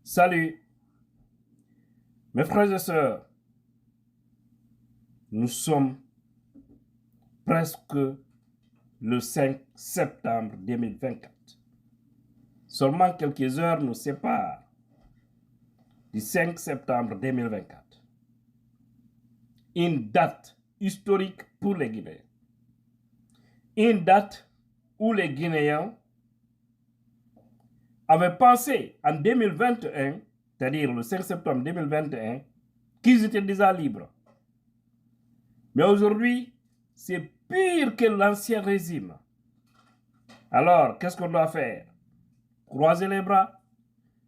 Salut, mes frères et sœurs, nous sommes presque le 5 septembre 2024. Seulement quelques heures nous séparent du 5 septembre 2024. Une date historique pour les Guinéens. Une date où les Guinéens avaient pensé en 2021, c'est-à-dire le 5 septembre 2021, qu'ils étaient déjà libres. Mais aujourd'hui, c'est pire que l'ancien régime. Alors, qu'est-ce qu'on doit faire? Croiser les bras?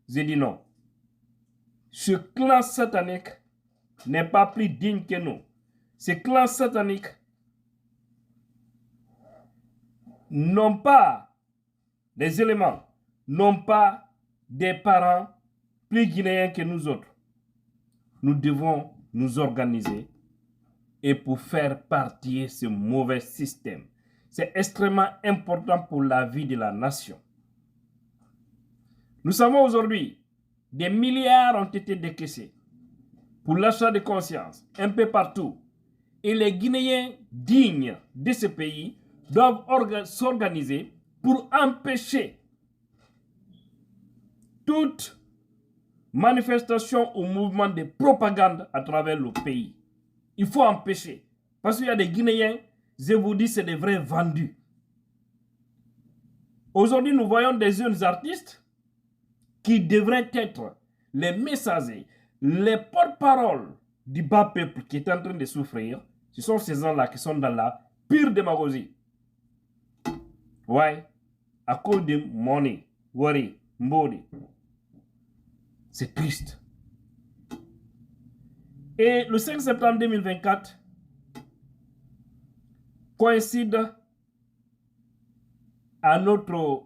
J'ai dit non. Ce clan satanique n'est pas plus digne que nous. Ce clan satanique n'ont pas des éléments, n'ont pas des parents plus guinéens que nous autres. Nous devons nous organiser et pour faire partir ce mauvais système. C'est extrêmement important pour la vie de la nation. Nous savons aujourd'hui, des milliards ont été décaissés pour l'achat de conscience un peu partout. Et les Guinéens dignes de ce pays doivent s'organiser pour empêcher toute manifestation ou mouvement de propagande à travers le pays. Il faut empêcher. Parce qu'il y a des Guinéens, je vous dis, c'est des vrais vendus. Aujourd'hui, nous voyons des jeunes artistes qui devraient être les messagers, les porte-paroles du bas peuple qui est en train de souffrir. Ce sont ces gens-là qui sont dans la pire démagogie. Ouais, à cause de money, worry, mbodi. C'est triste. Et le 5 septembre 2024 coïncide à notre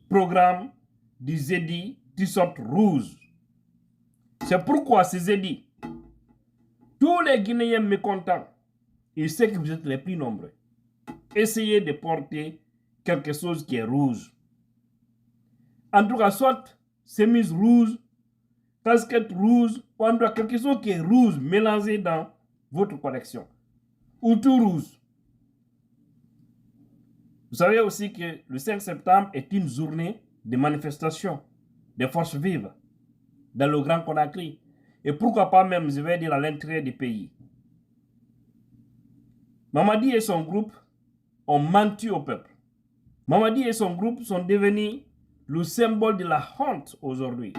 programme du Zedi T-shirt rouge. C'est pourquoi ce Zedi, tous les Guinéens mécontents, ils savent que vous êtes les plus nombreux. Essayez de porter quelque chose qui est rouge. En tout cas, soit chemise rouge, casquette rouge, ou en tout cas quelque chose qui est rouge mélangé dans votre collection. Ou tout rouge. Vous savez aussi que le 5 septembre est une journée de manifestation des forces vives dans le Grand Conakry. Et pourquoi pas même, je vais dire, à l'intérieur du pays. Mamadi et son groupe ont menti au peuple. Mamadi et son groupe sont devenus le symbole de la honte aujourd'hui.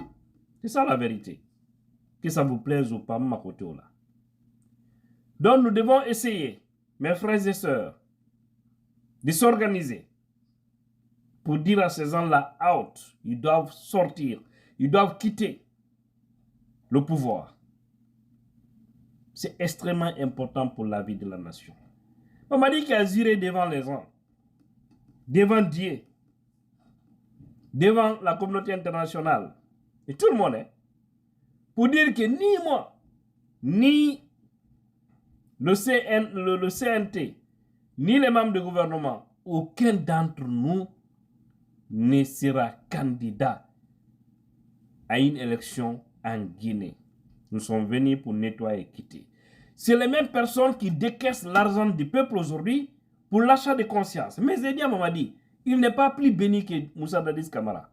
C'est ça la vérité. Que ça vous plaise ou pas, ma côté là. Donc nous devons essayer, mes frères et sœurs, de s'organiser pour dire à ces gens-là, out, ils doivent sortir, ils doivent quitter le pouvoir. C'est extrêmement important pour la vie de la nation. On m'a dit qu'il a juré devant les gens, devant Dieu, devant la communauté internationale, et tout le monde, pour dire que ni moi, ni le CNT, ni les membres du gouvernement, aucun d'entre nous ne sera candidat à une élection en Guinée. Nous sommes venus pour nettoyer et quitter. C'est les mêmes personnes qui décaissent l'argent du peuple aujourd'hui pour l'achat de conscience. Mais Zédia m'a dit, il n'est pas plus béni que Moussa Dadis Camara.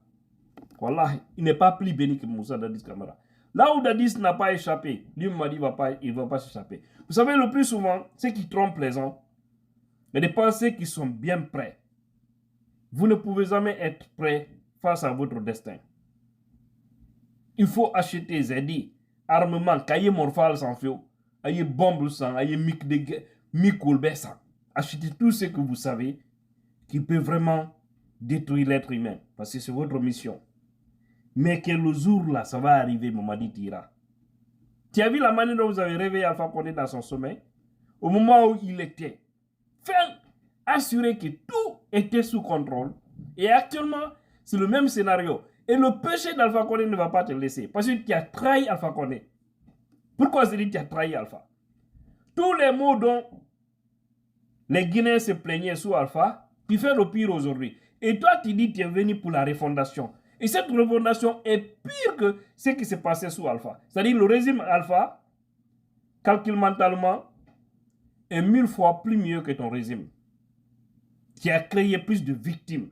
Voilà, il n'est pas plus béni que Moussa Dadis Camara. Là où Dadis n'a pas échappé, lui m'a dit il ne va pas s'échapper. Vous savez, le plus souvent, ceux qui trompent les gens, mais des pensées qui sont bien prêts. Vous ne pouvez jamais être prêt face à votre destin. Il faut acheter Zedi, armement, cahier morphal sans feu, aïe bombe sans, aïe micoulbe sans. Achetez tout ce que vous savez qui peut vraiment détruire l'être humain, parce que c'est votre mission. Mais que le jour là, ça va arriver, Mamadi Tira. Tu as vu la manière dont vous avez réveillé Alpha Condé dans son sommeil? Au moment où il était, assurer que tout était sous contrôle. Et actuellement, c'est le même scénario. Et le péché d'Alpha Condé ne va pas te laisser. Parce que tu as trahi Alpha Condé. Pourquoi je dis que tu as trahi Alpha? Tous les mots dont les Guinéens se plaignaient sous Alpha, tu fais le pire aujourd'hui. Et toi, tu dis que tu es venu pour la refondation. Et cette refondation est pire que ce qui s'est passé sous Alpha. C'est-à-dire le régime Alpha, calcule mentalement, est 1000 fois plus mieux que ton régime, qui a créé plus de victimes.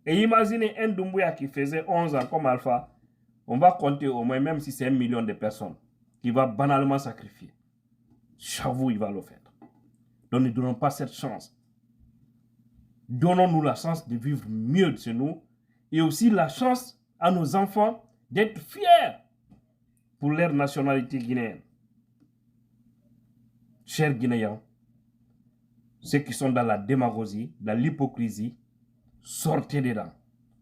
Et imaginez un Doumbouya qui faisait 11 ans comme Alpha, on va compter au moins, même si c'est 1 million de personnes, qui va banalement sacrifier. J'avoue, il va le faire. Donc ne donnons pas cette chance. Donnons-nous la chance de vivre mieux de nous et aussi la chance à nos enfants d'être fiers pour leur nationalité guinéenne. Chers Guinéens, ceux qui sont dans la démagogie, dans l'hypocrisie, sortez dedans.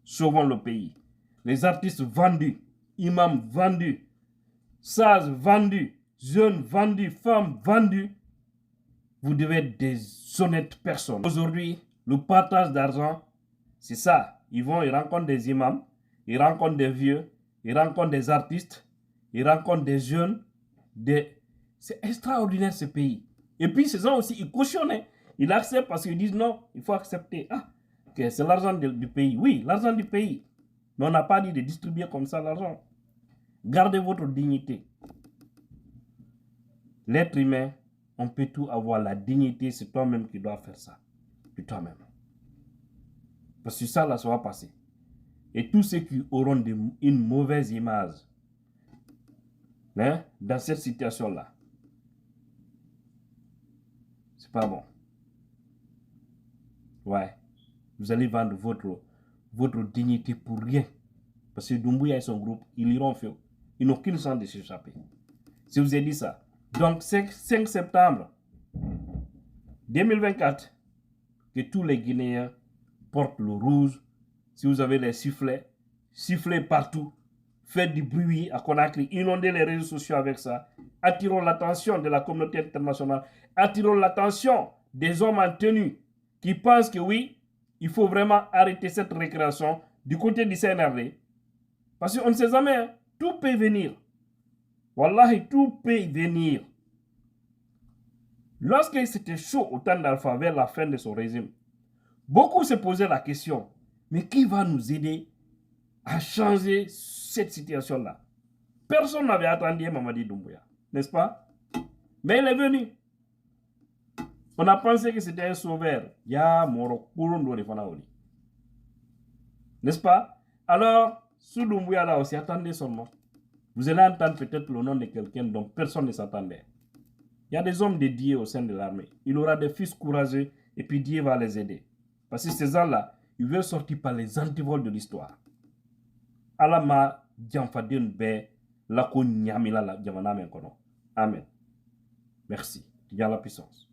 Sauvons le pays. Les artistes vendus, imams vendus, sages vendus, jeunes vendus, femmes vendues, vous devez être des honnêtes personnes. Aujourd'hui, le partage d'argent, c'est ça. Ils rencontrent des imams, ils rencontrent des vieux, ils rencontrent des artistes, ils rencontrent des jeunes. C'est extraordinaire ce pays. Et puis ces gens aussi, ils cautionnent. Ils acceptent parce qu'ils disent non, il faut accepter. Ah, okay, c'est l'argent du pays. Oui, l'argent du pays. Mais on n'a pas dit de distribuer comme ça l'argent. Gardez votre dignité. L'être humain, on peut tout avoir. La dignité, c'est toi-même qui dois faire ça. De toi-même. Parce que ça, là, ça va passer. Et tous ceux qui auront une mauvaise image hein, dans cette situation-là, c'est pas bon. Ouais. Vous allez vendre votre dignité pour rien. Parce que Doumbouya et son groupe, ils iront faire. Ils n'ont qu'une chance de s'échapper. Si vous avez dit ça. Donc, 5 septembre 2024, que tous les Guinéens portent le rouge. Si vous avez les sifflets, sifflez partout. Faites du bruit à Conakry. Inondez les réseaux sociaux avec ça. Attirons l'attention de la communauté internationale. Attirons l'attention des hommes en tenue qui pensent que oui, il faut vraiment arrêter cette récréation du côté du CNRD. Parce qu'on ne sait jamais, hein, tout peut venir. Wallahi, tout peut venir. Lorsque c'était chaud au temps d'Alpha vers la fin de son régime, beaucoup se posaient la question, mais qui va nous aider à changer cette situation-là? Personne n'avait attendu Mamadi Doumbouya, n'est-ce pas? Mais il est venu. On a pensé que c'était un sauveur. N'est-ce pas? Alors, sous Doumbouya là aussi, attendez seulement. Vous allez entendre peut-être le nom de quelqu'un dont personne ne s'attendait. Il y a des hommes dédiés au sein de l'armée. Il aura des fils courageux et puis Dieu va les aider. Parce que ces gens-là, ils veulent sortir par les antivols de l'histoire. Alama Djamfadin Be, Lako Nyamila la Djamana Menkono. Amen. Merci. Dieu la puissance.